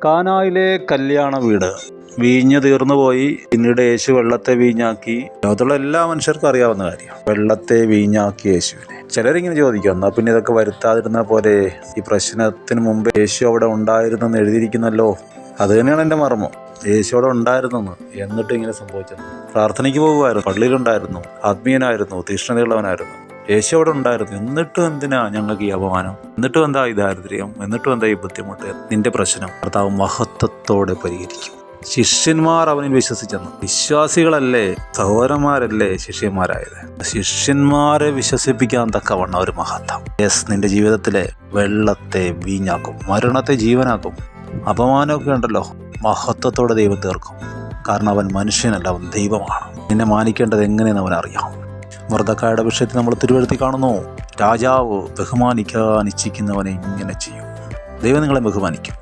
കാനായിലെ കല്യാണ വീട്. വീഞ്ഞ് തീർന്നുപോയി. പിന്നീട് യേശു വെള്ളത്തെ വീഞ്ഞാക്കി. ലോകത്തുള്ള എല്ലാ മനുഷ്യർക്കും അറിയാവുന്ന കാര്യം. വെള്ളത്തെ വീഞ്ഞാക്കി യേശുവിനെ. ചിലരിങ്ങനെ ചോദിക്കും, എന്നാൽ പിന്നെ ഇതൊക്കെ വരുത്താതിരുന്ന പോലെ? ഈ പ്രശ്നത്തിന് മുമ്പ് യേശു അവിടെ ഉണ്ടായിരുന്നെന്ന് എഴുതിയിരിക്കുന്നല്ലോ. അത് തന്നെയാണ് എൻ്റെ മർമ്മം. യേശു അവിടെ ഉണ്ടായിരുന്നെന്ന്. എന്നിട്ട് ഇങ്ങനെ സംഭവിച്ചത്. പ്രാർത്ഥനയ്ക്ക് പോകുമായിരുന്നു, പള്ളിയിലുണ്ടായിരുന്നു, ആത്മീയനായിരുന്നു, തീഷ്ണതയുള്ളവനായിരുന്നു. യേശു അവിടെ ഉണ്ടായിരുന്നു. എന്നിട്ടും എന്തിനാ ഞങ്ങൾക്ക് ഈ അപമാനം? എന്നിട്ടും എന്താ ഈ ദാരിദ്ര്യം? എന്നിട്ടും എന്താ ഈ ബുദ്ധിമുട്ട്? നിന്റെ പ്രശ്നം കർത്താവ് മഹത്വത്തോടെ പരിഹരിക്കും. ശിഷ്യന്മാർ അവനിൽ വിശ്വസിച്ചെന്നു. വിശ്വാസികളല്ലേ, സഹോദരന്മാരല്ലേ ശിഷ്യന്മാരായത്? ശിഷ്യന്മാരെ വിശ്വസിപ്പിക്കാൻ തക്കവണ്ണം ഒരു മഹത്വം. നിന്റെ ജീവിതത്തിലെ വെള്ളത്തെ വീഞ്ഞാക്കും, മരണത്തെ ജീവനാക്കും. അപമാനമൊക്കെ ഉണ്ടല്ലോ, മഹത്വത്തോടെ ദൈവം തീർക്കും. കാരണം അവൻ മനുഷ്യനല്ല, അവൻ ദൈവമാണ്. നിന്നെ മാനിക്കേണ്ടത് എങ്ങനെയെന്ന് അവനറിയാം. മൊർദെഖായിയുടെ വിഷയത്തിൽ നമ്മൾ തിരുവെഴുത്തി കാണുന്നു, രാജാവ് ബഹുമാനിക്കാൻ ഇച്ഛിക്കുന്നവനെ ഇങ്ങനെ ചെയ്യും. ദൈവം നിങ്ങളെ ബഹുമാനിക്കും.